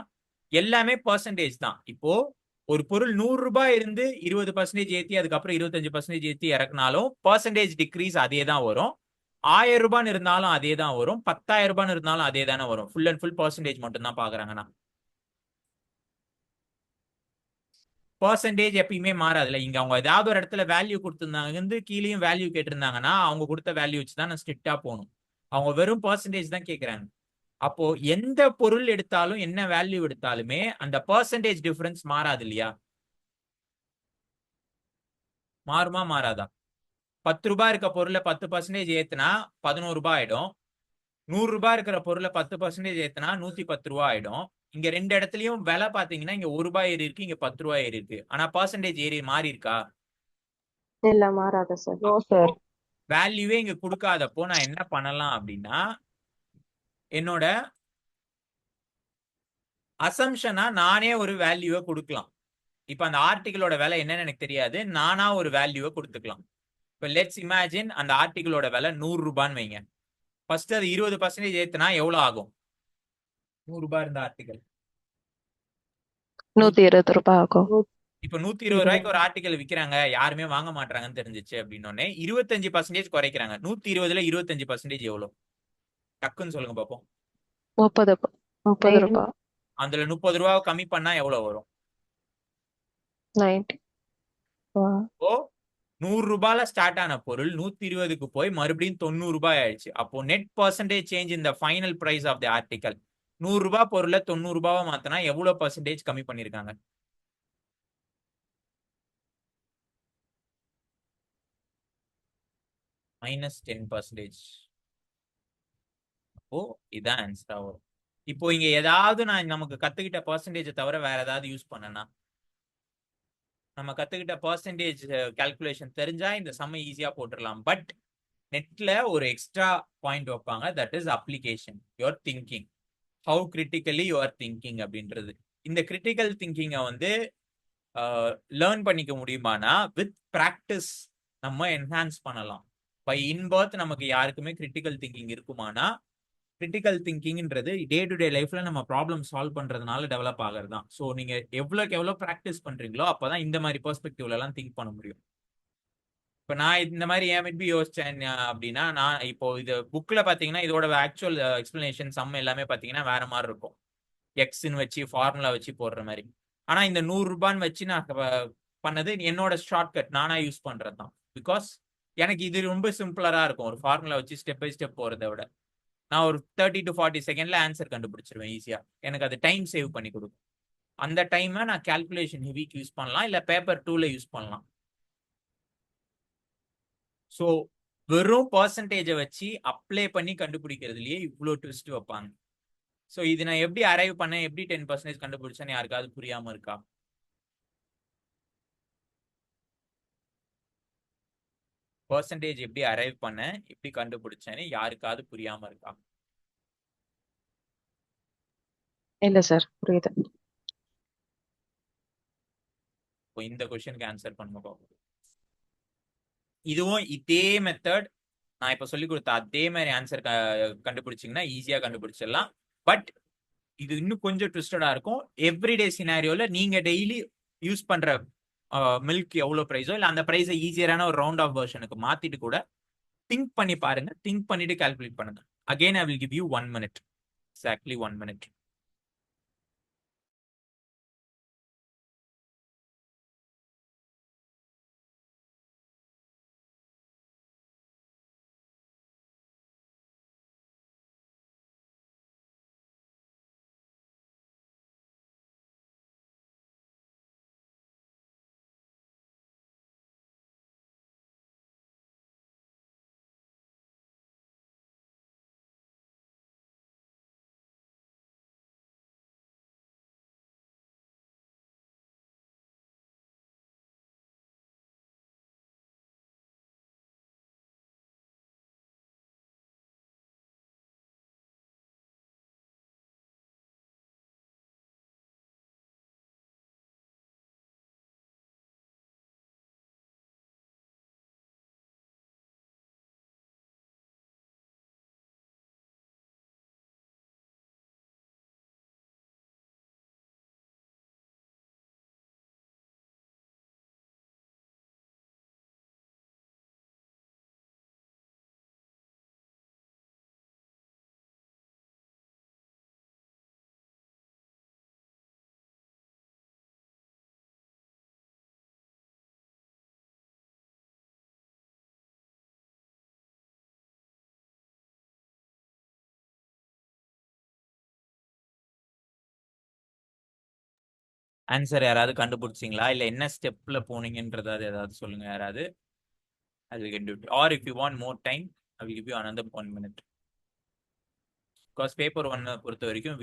எல்லாமே பர்சன்டேஜ் தான். இப்போ ஒரு பொருள் 100 ரூபாய் இருந்து 20% ஏத்தி அதுக்கப்புறம் 25% ஏத்தி இறக்குனாலும் பர்சன்டேஜ் டிக்ரீஸ் அதே தான் வரும். 1000 ரூபான்னு இருந்தாலும் அதே தான் வரும். 10,000 ரூபான்னு இருந்தாலும் அதே தானே வரும். ஃபுல் அண்ட் ஃபுல் பர்சன்டேஜ் மட்டும் தான் பாக்குறாங்கன்னா பர்சன்டேஜ் எப்பயுமே மாறாதுல. இங்க அவங்க ஏதாவது ஒரு இடத்துல வேல்யூ கொடுத்திருந்தாங்க, கீழேயும் வேல்யூ கேட்டிருந்தாங்கன்னா அவங்க கொடுத்த வேல்யூ வச்சு தான் நான் ஸ்ட்ரிக்டா போகணும். அவங்க வெறும் பர்சன்டேஜ் தான் கேட்கறாங்க. அப்போ எந்த பொருள் எடுத்தாலும் என்ன வேல்யூ எடுத்தாலுமே அந்த பர்சன்டேஜ் டிஃபரன்ஸ் மாறாது இல்லையா? மாறுமா மாறாதா? 10 ரூபாய் இருக்க பொருளை 10% ஏத்துனா 11 ரூபாய் ஆயிடும். 100 ரூபாய் இருக்கிற பொருளை 10% ஏத்துனா 110 ரூபாய் ஆயிடும். இங்க ரெண்டு இடத்துலயும் விலை பாத்தீங்கன்னா இங்க 1 ரூபாய் ஏறி இருக்கு, இங்க 10 ரூபாய் ஏறி இருக்கு. ஆனா பர்சன்டேஜ் ஏறி மாறி இருக்கா? இல்ல மாறாத சார். No sir. வேல்யூவே இங்க கொடுக்காதப்போ நான் என்ன பண்ணலாம் அப்படின்னா என்னோட அசம்ஷனா நானே ஒரு வேல்யூவை கொடுக்கலாம். இப்ப அந்த ஆர்டிகளோட விலை என்னன்னு எனக்கு தெரியாது, நானா ஒரு வேல்யூவை கொடுத்துக்கலாம். இப்ப லெட்ஸ் இமேஜின் அந்த ஆர்டிகளோட விலை 100 ரூபான்னு வைங்க. ஃபர்ஸ்ட் அது 20% ஏத்துனா எவ்வளவு ஆகும்? 100 ரூபாய் இருந்த ஆர்டிகல் 120 ரூபாய் ஆகும். இப்ப 120 ரூபாய்க்கு ஒரு ஆர்டிகல் விக்கிறாங்க, யாருமே வாங்க மாட்டாங்கன்னு தெரிஞ்சிச்சு அப்படின்னோடனே 25% குறைக்கிறாங்க. 120ல 25% எவ்வளவு? டக்குன்னு சொல்லுங்க பாப்போம். 30 ரூபாய். அதுல 30 ரூபாய் கம்மி பண்ணா எவ்வளவு வரும்? 90. ஓ 100 ரூபாயில ஸ்டார்ட் ஆன பொருள் 120க்கு போய் மறுபடியும் 90 ரூபாய் ஆயிடுச்சு. அப்போ நெட் பர்சன்டேஜ் சேஞ்ச் இந்த final price of the article 100 ரூபாய் பொருளை 90 ரூபாவா மாத்தினா எவ்வளவு பர்சன்டேஜ் கம்மி பண்ணிருக்காங்க? -10%. அப்போ இதான் ஆன்சரா வரும். இப்போ இங்க ஏதாவது நான் நமக்கு கத்துக்கிட்ட பர்சன்டேஜ் தவிர வேற ஏதாவது யூஸ் பண்ணனா, நம்ம கத்துக்கிட்ட பர்சன்டேஜ் கால்குலேஷன் தெரிஞ்சா இந்த சம்ம ஈஸியா போட்டுடலாம். பட் நெட்ல ஒரு எக்ஸ்ட்ரா பாயிண்ட் வைப்பாங்க, that is application your thinking, how critically your thinking அப்படின்றது. இந்த கிரிட்டிக்கல் திங்கிங்கை வந்து லேர்ன் பண்ணிக்க முடியுமானா வித் ப்ராக்டிஸ் நம்ம என்ஹான்ஸ் பண்ணலாம். பை இன்பர்த் நமக்கு யாருக்குமே கிரிட்டிக்கல் திங்கிங் இருக்குமானா, கிரிட்டிக்கல் திங்கிங்ன்றது டே டு டே லைஃப்ல நம்ம ப்ராப்ளம் சால்வ் பண்றதுனால டெவலப் ஆகிறது தான். ஸோ நீங்க எவ்வளோக்கு எவ்வளோ ப்ராக்டிஸ் பண்றீங்களோ அப்பதான் இந்த மாதிரி பெர்ஸ்பெக்டிவ்ல எல்லாம் திங்க் பண்ண முடியும். இப்ப நான் இந்த மாதிரி ஏன் மேபி யோசிச்சேன் அப்படின்னா, நான் இப்போ இது புக்ல பாத்தீங்கன்னா இதோட ஆக்சுவல் எக்ஸ்பிளனேஷன் சம் எல்லாமே பாத்தீங்கன்னா வேற மாதிரி இருக்கும். எக்ஸ்ன்னு வச்சு ஃபார்முலா வச்சு போடுற மாதிரி. ஆனா இந்த 100 ரூபான்னு வச்சு நான் பண்ணது என்னோட ஷார்ட்கட், நானா யூஸ் பண்றது தான். பிகாஸ் எனக்கு இது ரொம்ப சிம்பிளரா இருக்கும். ஒரு ஃபார்முலா வச்சு ஸ்டெப் பை ஸ்டெப் போறதை விட நான் ஒரு 30 to 40 செகண்ட்ல ஆன்சர் கண்டுபிடிச்சிருவேன் ஈஸியா. எனக்கு அது டைம் சேவ் பண்ணி கொடுக்கும். அந்த டைமை நான் கால்குலேஷன் ஹெவிக்கு யூஸ் பண்ணலாம், இல்ல பேப்பர் 2ல யூஸ் பண்ணலாம். ஸோ வெறும் பர்சன்டேஜை வச்சு அப்ளை பண்ணி கண்டுபிடிக்கிறதுலயே இவ்வளோ ட்விஸ்ட் வைப்பாங்க. ஸோ இது நான் எப்படி அரைவ் பண்ணேன், எப்படி 10% கண்டுபிடிச்சேன்னு யாருக்காவது புரியாம இருக்கா? பர்சன்டேஜ் எப்படி அரைவ் பண்ணேன், எப்படி கண்டுபிடிச்சேன்னு யாருக்காவது புரியாம இருக்கா? இல்ல சார், புரியுது. இப்போ இந்த கொஸ்டினுக்கு ஆன்சர் பண்ணுங்க. இதுவும் இதே மெத்தட் நான் இப்ப சொல்லி கொடுத்த அதே மாதிரி ஆன்சர் கண்டுபிடிச்சிங்கன்னா ஈஸியா கண்டுபிடிச்சிடலாம். பட் இது இன்னும் கொஞ்சம் ட்விஸ்டடா இருக்கும். எவ்ரிடே சினாரியோல நீங்க டெய்லி யூஸ் பண்ற மில்க் எவ்வளவு பிரைஸோ இல்ல அந்த பிரைஸை ஈஸியரான ஒரு ரவுண்ட் ஆஃப் வெர்ஷனுக்கு மாத்திட்டு கூட திங்க் பண்ணி பாருங்க. திங்க் பண்ணிட்டு கால்குலேட் பண்ணுங்க. Again I will give you 1 minute. Exactly 1 minute. Answer யாராவது கண்டுபிடிச்சிங்களா? இல்ல என்ன ஸ்டெப்ல போனீங்கன்றத ஏதாவது சொல்லுங்க யாராவது. I will get it. Or if you want more time, I will give you another 1 minute. Because paper 1 பொறுத்த வரைக்கும்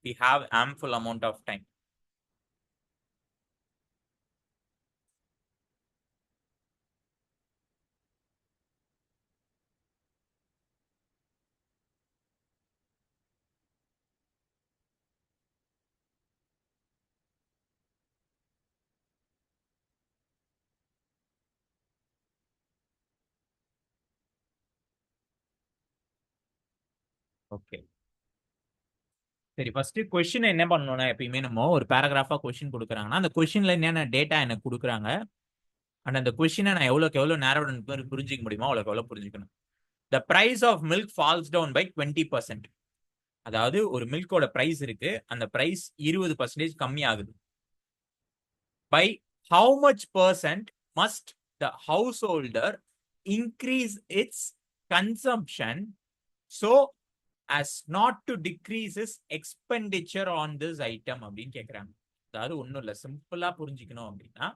we have ample amount of time. Okay, சரி. ஃபர்ஸ்ட் கொஸ்டின் என்ன பண்ணணும்னா, எப்பயுமே நம்ம ஒரு பேராகிராஃபா கொஸ்டின் கொடுக்குறாங்கன்னா அந்த கொஸ்டின்ல என்னென்ன டேட்டா எனக்கு கொடுக்குறாங்க அண்ட் அந்த கொஸ்டினை நான் எவ்வளோக்கு எவ்வளோ நேரம் புரிஞ்சிக்க முடியுமோ அவ்வளோக்கு எவ்வளோ புரிஞ்சுக்கணும். The price of milk falls down by 20%. அதாவது ஒரு மில்கோட பிரைஸ் இருக்கு, அந்த பிரைஸ் 20% கம்மி ஆகுது. By how much percent must the householder increase its consumption so as not to decrease his expenditure on this item அப்படின்னு கேட்குறாங்க. அதாவது ஒன்றும் இல்லை, சிம்பிளா புரிஞ்சுக்கணும் அப்படின்னா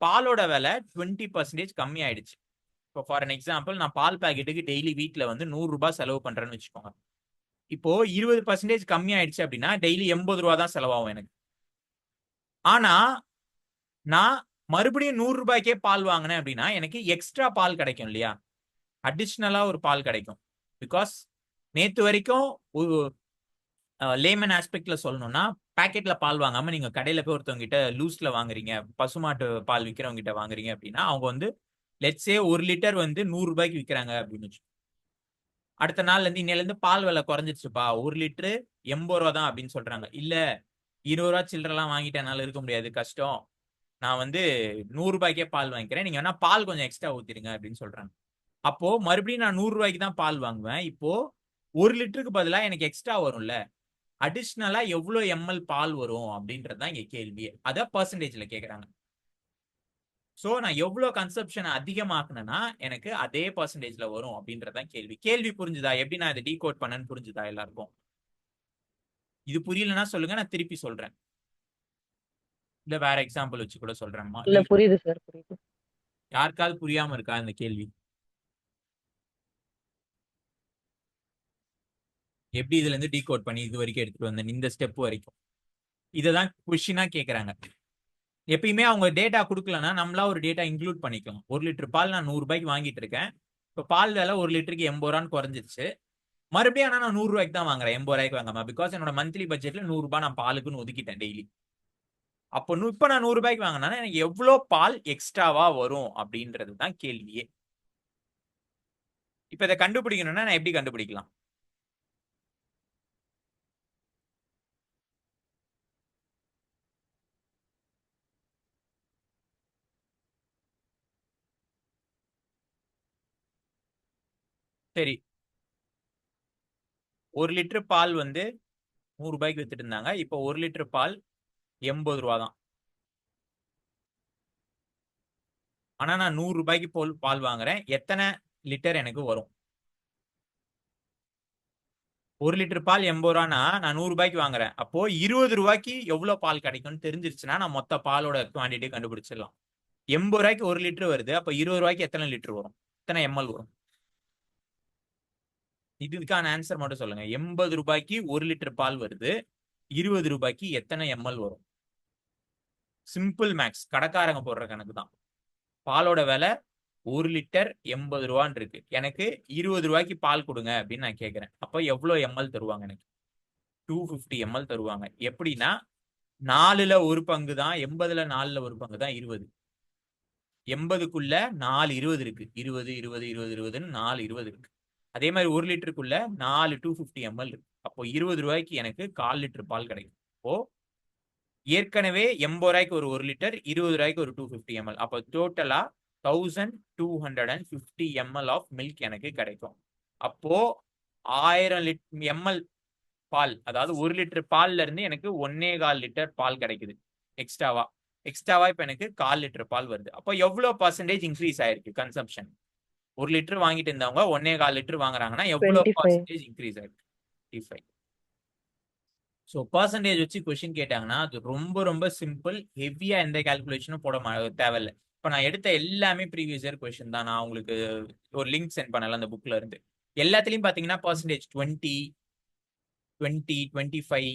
பாலோட விலை 20% கம்மி ஆயிடுச்சு. இப்போ ஃபார் அன் எக்ஸாம்பிள், நான் பால் பாக்கெட்டுக்கு டெய்லி வீட்டில் வந்து 100 ரூபாய் செலவு பண்றேன்னு வச்சுக்கோங்க. இப்போ 20% கம்மி ஆயிடுச்சு அப்படின்னா டெய்லி 80 ரூபா தான் செலவாகும் எனக்கு. ஆனா நான் மறுபடியும் 100 ரூபாய்க்கே பால் வாங்கினேன் அப்படின்னா எனக்கு எக்ஸ்ட்ரா பால் கிடைக்கும் இல்லையா, அடிஷ்னலா ஒரு பால் கிடைக்கும். பிகாஸ் நேத்து வரைக்கும் ஒரு லேமன் ஆஸ்பெக்ட்ல சொல்லணும்னா, பாக்கெட்ல பால் வாங்காம நீங்க கடையில போய் ஒருத்தவங்க கிட்ட லூஸ்ல வாங்குறீங்க, பசுமாட்டு பால் விற்கிறவங்க கிட்ட வாங்குறீங்க அப்படின்னா அவங்க வந்து லெட்ஸே 1 லிட்டர் வந்து 100 ரூபாய்க்கு விற்கிறாங்க அப்படின்னு வச்சு, அடுத்த நாள்ல இருந்து இன்னையில இருந்து பால் விலை குறைஞ்சிருச்சுப்பா, 1 லிட்டரு 80 ரூபா தான் அப்படின்னு சொல்றாங்க. இல்ல 20 ரூபா சில்லறலாம் வாங்கிட்டு என்னால இருக்க முடியாது, கஷ்டம், நான் வந்து 100 ரூபாய்க்கே பால் வாங்கிக்கிறேன், நீங்க வேணா பால் கொஞ்சம் எக்ஸ்ட்ரா ஊத்திடுங்க அப்படின்னு சொல்றாங்க. அப்போ மறுபடியும் நான் 100 ரூபாய்க்கு தான் பால் வாங்குவேன். இப்போ 1 லிட்டருக்கு பதிலா எனக்கு எக்ஸ்ட்ரா வரும்ல, அடிஷ்னலா எவ்வளவு எம்எல் பால் வரும் அப்படின்றது தான் இங்க கேள்வி. அத பர்சன்டேஜ்ல கேக்குறாங்க. சோ நான் எவ்வளவு கன்சப்ஷன் அதிகமாக்குனேன்னா எனக்கு அதே பர்சன்டேஜ்ல வரும் அப்படின்றதான் கேள்வி. கேள்வி புரிஞ்சுதா? எப்படி நான் இதை டீகோட் பண்ணேன்னு புரிஞ்சுதா எல்லாருக்கும்? இது புரியலன்னா சொல்லுங்க, நான் திருப்பி சொல்றேன். இல்ல வேற எக்ஸாம்பிள் வச்சு கூட சொல்றேன்மா. இல்ல புரியுது சார், புரியுது. யாருக்காவது புரியாம இருக்கா இந்த கேள்வி? எப்படி இதுல இருந்து டீகோட் பண்ணி இது வரைக்கும் எடுத்துட்டு வந்தேன், இந்த ஸ்டெப் வரைக்கும் இததான் கொஸ்டினா கேக்குறாங்க. எப்பயுமே அவங்க டேட்டா கொடுக்கலன்னா நம்மளா ஒரு டேட்டா இன்க்ளூட் பண்ணிக்கலாம். 1 லிட்டர் பால் நான் 100 ரூபாய்க்கு வாங்கிட்டு இருக்கேன், இப்போ பால் விலை 1 லிட்டருக்கு 80 ரூபான்னு குறைஞ்சிருச்சு. மறுபடியும் ஆனா நான் 100 ரூபாய்க்கு தான் வாங்குறேன், 80 ரூபாய்க்கு வாங்காம. பிகாஸ் என்னோட மந்த்லி பட்ஜெட்ல 100 ரூபாய் நான் பாலுக்குன்னு ஒதுக்கிட்டேன் டெய்லி. அப்போ இப்ப நான் 100 ரூபாய்க்கு வாங்கினா எனக்கு எவ்வளவு பால் எக்ஸ்ட்ராவா வரும் அப்படின்றது தான் கேள்வியே. இப்ப இதை கண்டுபிடிக்கணும்னா நான் எப்படி கண்டுபிடிக்கலாம்? சரி, 1 லிட்டர் பால் வந்து 100 ரூபாய்க்கு வித்துட்டு இருந்தாங்க, இப்போ 1 லிட்டர் பால் 80 ரூபா தான். ஆனா நான் 100 ரூபாய்க்கு பால் வாங்குறேன், எத்தனை லிட்டர் எனக்கு வரும்? 1 லிட்டர் பால் 80 ரூபானா நான் 100 ரூபாய்க்கு வாங்குறேன், அப்போ 20 ரூபாய்க்கு எவ்வளவு பால் கிடைக்கும்னு தெரிஞ்சிருச்சுன்னா நான் மொத்த பாலோட குவான்டிட்டி கண்டுபிடிச்சிடலாம். 80 ரூபாய்க்கு 1 லிட்டர் வருது, அப்ப 20 ரூபாய்க்கு எத்தனை லிட்டர் வரும், எத்தனை எம்எல் வரும்? இதுக்கான ஆன்சர் மட்டும் சொல்லுங்க. 80 ரூபாய்க்கு 1 லிட்டர் பால் வருது, 20 ரூபாய்க்கு எத்தனை எம்எல் வரும்? சிம்பிள் மேக்ஸ், கடைக்காரங்க போடுற கணக்கு தான். பாலோட விலை 1 லிட்டர் 80 ரூபான்னு இருக்கு, எனக்கு 20 ரூபாய்க்கு பால் கொடுங்க அப்படின்னு நான் கேட்கிறேன். அப்ப எவ்வளவு எம்எல் தருவாங்க? எனக்கு 250 எம்எல் தருவாங்க. எப்படின்னா 4ல ஒரு பங்கு தான் 80ல 4ல ஒரு பங்கு தான் 20. 80க்குள்ள 4 20 இருக்கு, 20 20 20 20ன்னு 4 20 இருக்கு. அதே மாதிரி 1 லிட்டருக்குள்ள 4 250 எம்எல் இருக்கு. அப்போ 20 ரூபாய்க்கு எனக்கு 1/4 லிட்டர் பால் கிடைக்கும். இப்போ ஏற்கனவே 80 ரூபாய்க்கு ஒரு 1 லிட்டர், 20 ரூபாய்க்கு ஒரு 250 எம்எல், அப்போ டோட்டலா 1250 ml ஆஃப் மில்க் எனக்கு கிடைக்கும். அப்போ 1000 எம்எல் பால், அதாவது 1 லிட்டர் பால்ல இருந்து எனக்கு 1.25 லிட்டர் பால் கிடைக்குது எக்ஸ்ட்ராவா. இப்ப எனக்கு 1/4 லிட்டர் பால் வருது. அப்போ எவ்வளவு பர்சன்டேஜ் இன்க்ரீஸ் ஆயிருக்கு கன்சம்ஷன்? 1 லிட்டர் வாங்கிட்டு இருந்தவங்க 1.25 லிட்டர் வாங்குறாங்கன்னா எவ்வளவு 25. பர்சன்டேஜ் இன்க்ரீஸ் ஆயிருக்கு? 25. ஸோ பர்சன்டேஜ் வச்சு கொஸ்டின் கேட்டாங்கன்னா அது ரொம்ப ரொம்ப சிம்பிள், ஹெவியா எந்த கால்குலேஷனும் போட தேவையில்லை. இப்போ நான் எடுத்த எல்லாமே ப்ரீவியஸ் இயர் கொஸ்டின் தான். நான் உங்களுக்கு ஒரு லிங்க் சென்ட் பண்ணல அந்த புக்ல இருந்து. எல்லாத்துலயும் பாத்தீங்கன்னா பர்சன்டேஜ் 20 20 25,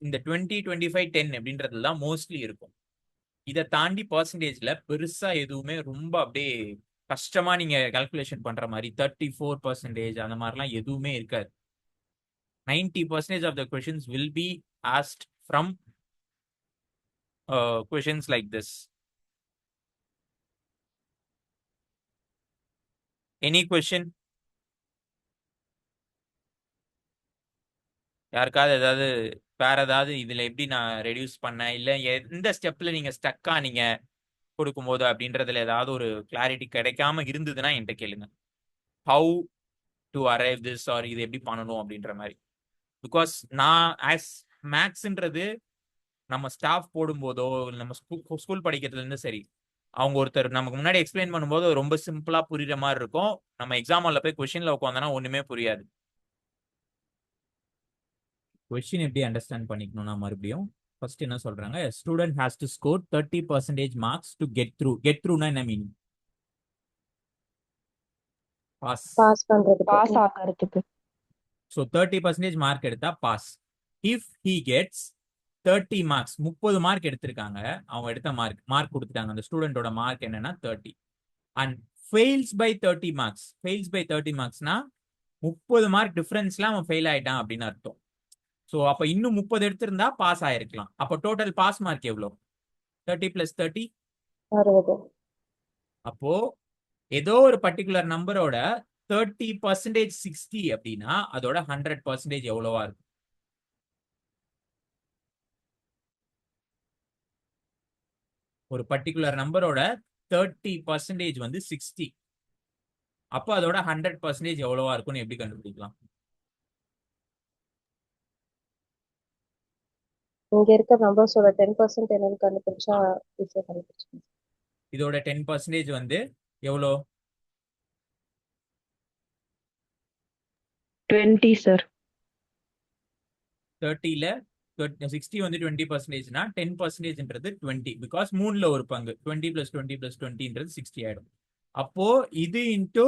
இந்த 20 25 10 அப்படின்றதுல தான் மோஸ்ட்லி இருக்கும். இதை தாண்டி பர்சன்டேஜ்ல பெருசா எதுவுமே ரொம்ப அப்படியே கஷ்டமா நீங்க கால்குலேஷன் பண்ற மாதிரி 34% அந்த மாதிரிலாம் எதுவுமே இருக்காது. 90% of the questions will be asked from questions like this. Any question? யாருக்காவது ஏதாவது வேற ஏதாவது இதுல எப்படி நான் ரெடியூஸ் பண்ணேன் இல்ல எந்த ஸ்டெப்ல நீங்க ஸ்டக் ஆனீங்க கொடுக்கும்போது அப்படின்றதுல ஏதாவது ஒரு கிளாரிட்டி கிடைக்காம இருந்ததுன்னா என்கிட்ட கேளுங்க. How to arrive this or இது எப்படி பண்ணணும் அப்படின்ற மாதிரி. பிகாஸ் நான் ஆஸ் மேக்ஸ்ன்றது நம்ம ஸ்டாஃப் போடும்போதோ இல்ல நம்ம ஸ்கூல் படிக்கிறதுல இருந்து சரி, அவங்க ஒருத்தர் நமக்கு முன்னாடி எக்ஸ்பிளைன் பண்ணும்போது ரொம்ப சிம்பிளா புரியுற மாதிரி இருக்கும். நம்ம எக்ஸாம் ஹால்ல போய் கொஸ்டின்ல உட்காந்தோன்னா ஒண்ணுமே புரியாது. கொஸ்டின் எப்படி அண்டர்ஸ்டாண்ட் பண்ணிக்கணும்னா மறுபடியும் ஃபர்ஸ்ட் என்ன சொல்றாங்க, student has to score 30% marks to get through. Get த்ரூனா என்ன மீனிங்? பாஸ். பாஸ் பண்றதுக்கு பாஸ் ஆகிறதுக்கு. ஸோ 30% மார்க் எடுத்தா pass. If he gets 30 marks, 30 mark எடுத்திருக்காங்க, அவங்க எடுத்த மார்க் கொடுத்துட்டாங்க, அந்த ஸ்டூடெண்டோட மார்க் என்னன்னா 30. And fails by 30 marks. Fails by 30 மார்க்ஸ்னா 30 மார்க் டிஃபரன்ஸ்ல அவன் ஃபெயில் ஆயிட்டான் அப்படின்னு அர்த்தம். ஸோ அப்ப இன்னும் 30 எடுத்திருந்தா பாஸ் ஆயிருக்கலாம். அப்போ டோட்டல் பாஸ் மார்க் எவ்வளோ? 30 + 30 60. அப்போ ஏதோ ஒரு பர்டிகுலர் நம்பரோட 30% 60 அப்படின்னா அதோட 100% எவ்வளவா இருக்கும்? ஒரு பர்டிகுலர் நம்பரோட 30% வந்து 60. அப்போ அதோட 100% எவ்வளவா இருக்கும்னு எப்படி கண்டுபிடிக்கலாம்? இங்க இருக்க நம்பர்ஸோட 10% என்னன்னு கண்டுபிடிச்சா ஈஸியா கண்டுபிடிச்சிக்கலாம். இதோட 10% வந்து எவ்வளோ? 20 சார். 30ல 60 வந்து 20%னா 10%ன்றது 20. பிகாஸ் 3ல ஒரு பங்கு. 20 + 20 + 20ன்றது 60 ஆயிடும். அப்போ இது இன்டூ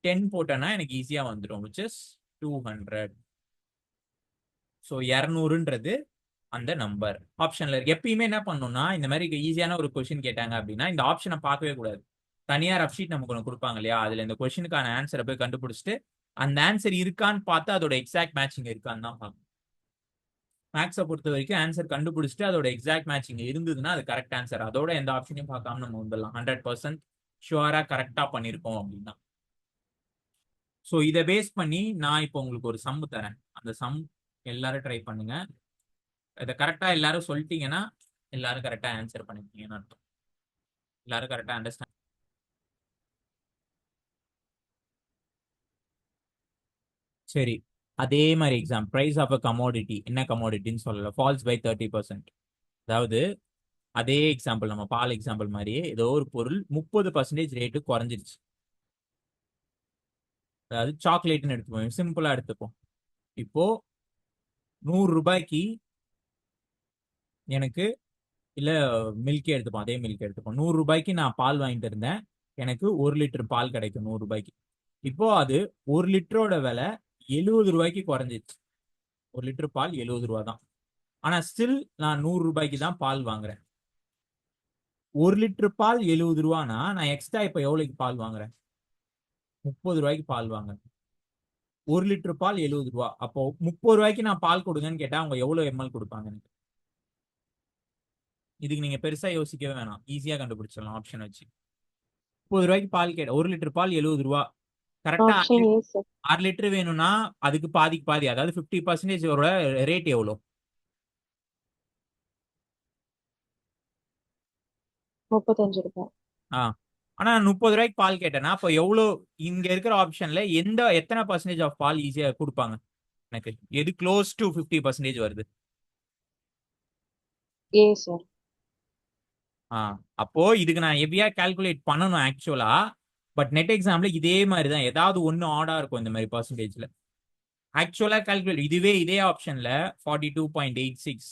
10 போட்டேன்னா எனக்கு ஈஸியா வந்துடும், which is 200. ஸோ 200ன்றது அந்த நம்பர் ஆப்ஷன்ல இருக்கு. எப்பயுமே என்ன பண்ணணும்னா இந்த மாதிரி ஈஸியான ஒரு கொஸ்டின் கேட்டாங்க அப்படின்னா இந்த ஆப்ஷனை பார்க்கவே கூடாது. தனியார் ரஃப் ஷீட் நமக்கு ஒன்று கொடுப்பாங்க இல்லையா, அதுல இந்த கொஸ்டினுக்கான ஆன்சரை போய் கண்டுபிடிச்சிட்டு அந்த ஆன்சர் இருக்கான்னு பார்த்து அதோட எக்ஸாக்ட் மேட்சிங் இருக்கான்னு தான் பார்க்கணும். மேக்ஸை பொறுத்த வரைக்கும் ஆன்சர் கண்டுபிடிச்சிட்டு அதோட எக்ஸாக்ட் மேட்சிங் இருந்ததுன்னா அது கரெக்ட் ஆன்சர். அதோட எந்த ஆப்ஷனையும் பார்க்காம நம்ம வந்துடலாம். 100% ஷுவரா கரெக்டா பண்ணியிருக்கோம் அப்படின்னா. ஸோ இதை பேஸ் பண்ணி நான் இப்போ உங்களுக்கு ஒரு சம் தரேன். அந்த சம் எல்லாரும் ட்ரை பண்ணுங்க. இதை கரெக்டா எல்லாரும் சொல்லிட்டீங்கன்னா எல்லாரும் கரெக்டா ஆன்சர் பண்ணிருக்கீங்கன்னு அர்த்தம். எல்லாரும் கரெக்டா அண்டர்ஸ்டாண்ட். சரி, அதே மாதிரி exam. Price of a commodity. என்ன கமோடிட்டின்னு சொல்லல. Falls by 30%. அதாவது அதே எக்ஸாம்பிள், நம்ம பால் எக்ஸாம்பிள் மாதிரியே ஏதோ ஒரு பொருள் 30% ரேட்டு குறைஞ்சிருச்சு. அதாவது சாக்லேட்னு எடுத்துப்போம், சிம்பிளா எடுத்துப்போம். இப்போ 100 ரூபாய்க்கு எனக்கு, இல்ல மில்கே எடுத்துப்போம், அதே மில்க் எடுத்துப்போம். 100 ரூபாய்க்கு நான் பால் வாங்கிட்டு இருந்தேன், எனக்கு 1 லிட்டர் பால் கிடைக்கும் 100 ரூபாய்க்கு. இப்போ அது 1 லிட்டரோட விலை 70 ரூபாய்க்கு குறைஞ்சிருச்சு. 1 லிட்டர் பால் 70 ரூபா தான். ஆனா ஸ்டில் நான் 100 ரூபாய்க்கு தான் பால் வாங்குறேன். 1 லிட்டர் பால் 70 ரூபானா நான் எக்ஸ்ட்ரா இப்ப எவ்வளவுக்கு பால் வாங்குறேன்? 30 ரூபாய்க்கு பால் வாங்குறேன். 1 லிட்டர் பால் 70 ரூபா. அப்போ 30 ரூபாய்க்கு நான் பால் கொடுங்கன்னு கேட்டா அவங்க எவ்வளவு எம்எல் கொடுப்பாங்க எனக்கு? இதுக்கு நீங்க பெருசா யோசிக்கவே வேணாம், ஈஸியா கண்டுபிடிச்சிடலாம் ஆப்ஷன் வச்சு. 30 ரூபாய்க்கு பால் கேட்ட 1 லிட்டர் பால் 70 ரூபா. கரெக்டா ஆப்ஷன் ஏ சார். 6 லிட்டர் வேணும்னா அதுக்கு பாதிக்கு பாதி, அதாவது 50% ரேட் எவ்வளோ? 35 ரூபாய். ஆனா 30 ரூபாய்க்கு பால் கேட்டேன்னா அப்போ எவ்வளோ? இங்க இருக்கிற ஆப்ஷன்ல எத்தனை பர்சன்டேஜ் ஆஃப் பால் ஈஸியா கொடுப்பாங்க எனக்கு? எது க்ளோஸ் டு 50% வருது? ஏ சார். அப்போ இதுக்கு நான் ஹெவியா கால்குலேட் பண்ணணும் ஆக்சுவலா. பட் நெட் எக்ஸாம்ல இதே மாதிரி தான் ஏதாவது ஒன்னு ஆடா இருக்கும் இந்த மாதிரி பர்சன்டேஜ்ல. ஆக்சுவலா கால்குலேட் இதே ஆப்ஷன்ல 42.86,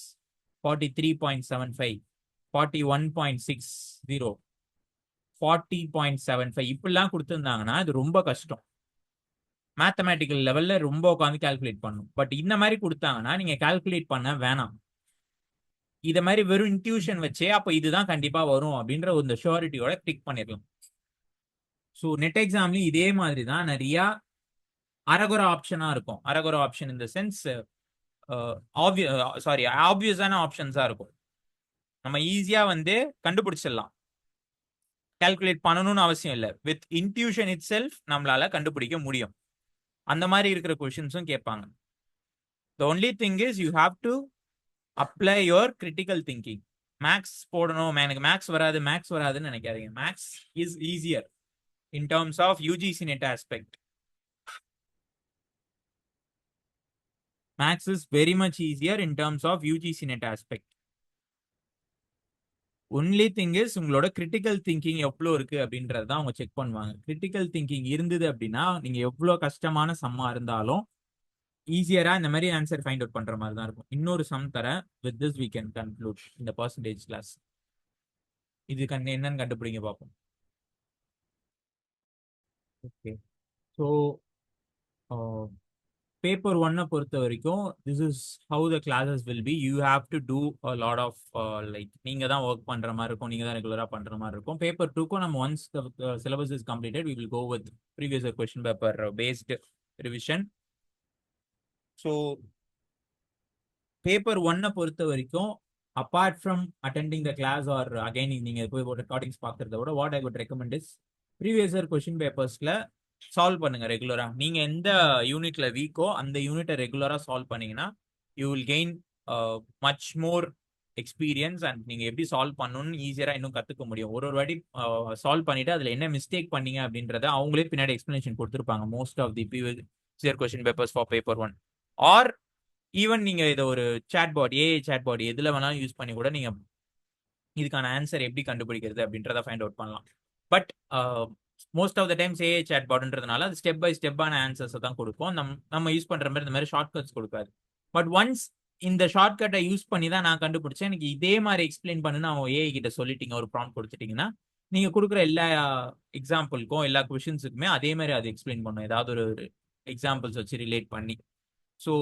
43.75, 41.60, 40.75 இப்படிலாம் கொடுத்துருந்தாங்கன்னா இது ரொம்ப கஷ்டம். மேத்தமேட்டிக்கல் லெவல்ல ரொம்ப உட்காந்து கால்குலேட் பண்ணும். பட் இந்த மாதிரி கொடுத்தாங்கன்னா நீங்க கால்குலேட் பண்ண வேணாம். இத மாதிரி வெறும் இன்ட்யூஷன் வச்சே அப்ப இதுதான் கண்டிப்பா வரும் அப்படின்ற ஒரு ஷூரிட்டியோட கிளிக் பண்ணிடலாம். ஸோ நெட் எக்ஸாம்லயும் இதே மாதிரி தான் நிறைய அரகுர ஆப்ஷனா இருக்கும். அரகுர ஆப்ஷன் இந்த சென்ஸ் ஆப்வியஸான ஆப்ஷன்ஸா இருக்கும். நம்ம ஈஸியா வந்து கண்டுபிடிச்சிடலாம். கால்குலேட் பண்ணணும்னு அவசியம் இல்லை. வித் இன்ட்யூஷன் இட் செல்ஃப் நம்மளால கண்டுபிடிக்க முடியும். அந்த மாதிரி இருக்கிற கொஸ்டின்ஸும் கேட்பாங்க. The only thing is you have to apply your critical thinking. Maths போடணும், எனக்கு மேக்ஸ் வராதுன்னு நினைக்காதீங்க. Maths is easier in terms of UGC net aspect. Max is very much easier in terms of UGC net aspect. Only thing is உங்களோட critical thinking எவ்வளோ இருக்கு அப்படின்றது தான் அவங்க செக் பண்ணுவாங்க. கிரிட்டிக்கல் திங்கிங் இருந்தது அப்படின்னா நீங்க எவ்வளோ கஷ்டமான சம்மா இருந்தாலும் ஈஸியரா இந்த மாதிரி ஆன்சர் ஃபைண்ட் அவுட் பண்ற மாதிரி தான் இருக்கும். இன்னொரு சம் தரேன். With this we can conclude இந்த பர்சன்டேஜ் கிளாஸ். இது என்னன்னு கண்டுபிடிங்க பார்ப்போம். ஓகே, ஸோ பேப்பர் ஒன்னை பொறுத்த வரைக்கும் this is how the classes will be. You have to do a lot of like நீங்கள் தான் ஒர்க் பண்ணுற மாதிரி இருக்கும், நீங்கள் தான் ரெகுலராக பண்ணுற மாதிரி இருக்கும். பேப்பர் டூக்கும் நம்ம once syllabus is completed we will go with previous question paper based revision. So paper ஒன்னை பொறுத்த வரைக்கும் apart from attending the class or again நீங்கள் போய் ரெக்கார்டிங்ஸ் பார்க்குறத விட what I would recommend is previous year question பேப்பர்ஸில் solve பண்ணுங்க ரெகுலரா. நீங்க எந்த யூனிட்ல வீக்கோ அந்த யூனிட்டை ரெகுலரா சால்வ் பண்ணீங்கன்னா you will gain much more experience and நீங்க எப்படி சால்வ் பண்ணணும்னு ஈஸியரா இன்னும் கத்துக்க முடியும். ஒரு வாட்டி சால்வ் பண்ணிட்டு அதுல என்ன மிஸ்டேக் பண்ணீங்க அப்படின்றத அவங்களே பின்னாடி எக்ஸ்பிளனேஷன் கொடுத்துருப்பாங்க. Most of the previous year question papers for paper one or even நீங்க இதை ஒரு chatbot, AI chatbot எதுல வேணாலும் யூஸ் பண்ணி கூட நீங்க இதுக்கான ஆன்சர் எப்படி கண்டுபிடிக்கிறது அப்படின்றத ஃபைண்ட் அவுட் பண்ணலாம். But most of the times AI chat பாட்ன்றதுனால அது ஸ்டெப் பை ஸ்டெப்பான ஆன்சர்ஸை தான் கொடுப்போம். நம்ம யூஸ் பண்ற மாதிரி இந்த மாதிரி ஷார்ட்கட்ஸ் கொடுக்காது. பட் ஒன்ஸ் இந்த ஷார்ட்கட்டை யூஸ் பண்ணி தான் நான் கண்டுபிடிச்சேன், எனக்கு இதே மாதிரி எக்ஸ்பிளைன் பண்ணு நான் ஏஐ கிட்ட சொல்லிட்டீங்க, ஒரு ப்ராம்ப்ட் கொடுத்துட்டீங்கன்னா நீங்க கொடுக்குற எல்லா எக்ஸாம்பிளுக்கும் எல்லா கொஷின்ஸுக்குமே அதே மாதிரி அது எக்ஸ்பிளைன் பண்ணும், ஏதாவது ஒரு எக்ஸாம்பிள்ஸ் வச்சு ரிலேட் பண்ணி. ஸோ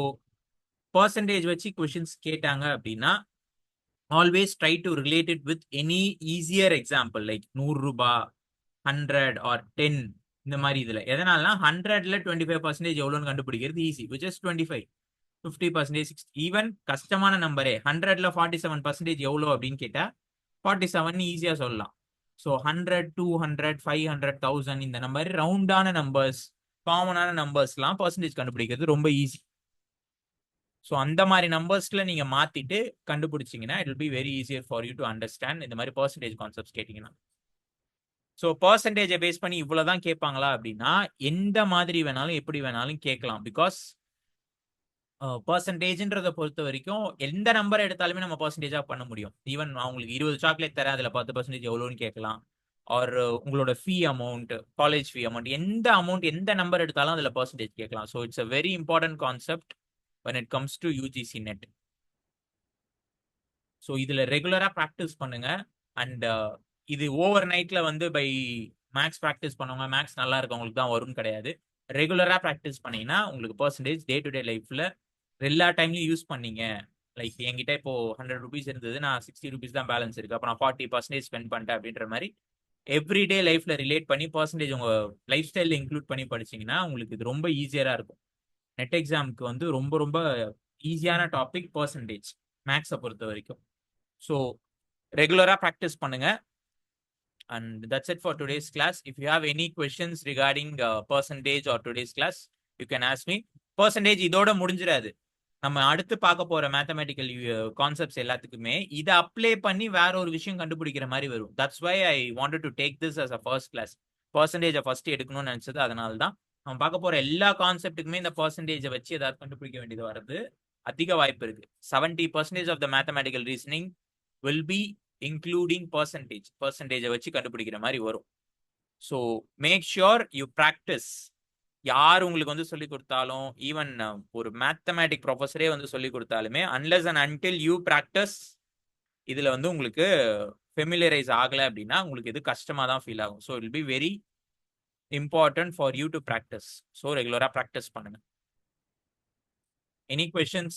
பர்சன்டேஜ் வச்சு கொஷின்ஸ் கேட்டாங்க அப்படின்னா always try to relate it with any easier example like 100 ரூபாய், 100 ஆர் 10. இந்த மாதிரி இதுல எதனாலனா 100ல 25% எவ்வளோன்னு கண்டுபிடிக்கிறது ஈஸி, விச் இஸ் 25, 50%, 60. ஈவன் கஷ்டமான நம்பரே 100ல 47% எவ்வளோ அப்படின்னு கேட்டா 47 ஈஸியா சொல்லலாம். ஸோ 100, 200, 500, 1000 இந்த நம்பர் ரவுண்டான நம்பர்ஸ், காமனான நம்பர்ஸ்லாம் பர்சன்டேஜ் கண்டுபிடிக்கிறது ரொம்ப ஈஸி. ஸோ அந்த மாதிரி நம்பர்ஸ்ல நீங்க மாத்திட்டு கண்டுபிடிச்சிங்கன்னா it will be very easier for you to understand இந்த மாதிரி பர்சன்டேஜ் கான்செப்ட்ஸ் கேட்டீங்கன்னா. ஸோ பர்சன்டேஜை பேஸ் பண்ணி இவ்வளோதான் கேட்பாங்களா அப்படின்னா எந்த மாதிரி வேணாலும் எப்படி வேணாலும் கேட்கலாம். பிகாஸ் பர்சன்டேஜ்ன்றதை பொறுத்த வரைக்கும் எந்த நம்பர் எடுத்தாலுமே நம்ம பர்சன்டேஜாக பண்ண முடியும். ஈவன் அவங்களுக்கு 20 சாக்லேட் தரேன் அதில் 10% எவ்வளோன்னு கேட்கலாம். ஆர் உங்களோட ஃபீ அமௌண்ட், காலேஜ் ஃபீ அமௌண்ட், எந்த அமௌண்ட் எந்த நம்பர் எடுத்தாலும் அதில் பர்சன்டேஜ் கேட்கலாம். So it's a very important concept when it comes to UGC net. So இதில் ரெகுலராக ப்ராக்டிஸ் பண்ணுங்க. அண்ட் இது ஓவர் நைட்ல வந்து பை மேக்ஸ் ப்ராக்டிஸ் பண்ணுவாங்க, மேக்ஸ் நல்லா இருக்கவங்களுக்கு தான் வரும்னு கிடையாது. ரெகுலராக ப்ராக்டிஸ் பண்ணீங்கன்னா உங்களுக்கு பர்சன்டேஜ் டே டு டே லைஃப்ல எல்லா டைம்லையும் யூஸ் பண்ணீங்க. லைக் என்கிட்ட இப்போ 100 rupees இருந்தது, நான் 60 rupees தான் பேலன்ஸ் இருக்கு, அப்போ நான் 40% ஸ்பெண்ட் பண்ணிட்டேன் அப்படின்ற மாதிரி எவ்ரிடே லைஃப்ல ரிலேட் பண்ணி பர்சன்டேஜ் உங்க லைஃப் ஸ்டைலில் இன்க்ளூட் பண்ணி படிச்சீங்கன்னா உங்களுக்கு இது ரொம்ப ஈஸியரா இருக்கும். நெட் எக்ஸாமுக்கு வந்து ரொம்ப ரொம்ப ஈஸியான டாபிக் பர்சன்டேஜ் மேக்ஸை பொறுத்த வரைக்கும். ஸோ ரெகுலராக ப்ராக்டிஸ் பண்ணுங்க. And that's it for today's class. If you have any questions regarding percentage or today's class, you can ask me. Percentage இதோட முடிஞ்சிடாது. நம்ம அடுத்து பார்க்க போற மேத்தமெட்டிக்கல் கான்செப்ட்ஸ் எல்லாத்துக்குமே இதை அப்ளை பண்ணி வேற ஒரு விஷயம் கண்டுபிடிக்கிற மாதிரி வரும். That's why I wanted to take this as a first class. பர்சன்டேஜை ஃபர்ஸ்ட் எடுக்கணும்னு நினைச்சது அதனால தான். நம்ம பார்க்க போற எல்லா கான்செப்ட்டுக்குமே இந்த பர்சன்டேஜை வச்சு ஏதாவது கண்டுபிடிக்க வேண்டியது வர்றது அதிக வாய்ப்பு இருக்கு. 70% of the mathematical reasoning will be including பர்சன்டேஜை வச்சு கண்டுபிடிக்கிற மாதிரி வரும். So make sure you practice. யார் உங்களுக்கு வந்து சொல்லி கொடுத்தாலும், ஈவன் ஒரு மேத்தமேட்டிக் ப்ரொஃபஸரே வந்து சொல்லி கொடுத்தாலுமே unless and until you practice இதுல வந்து உங்களுக்கு ஃபெமிலியரைஸ் ஆகலை அப்படின்னா உங்களுக்கு இது கஷ்டமா தான் ஃபீல் ஆகும். So it will be very important for you to practice. So regular practice பண்ணுங்க. Any questions?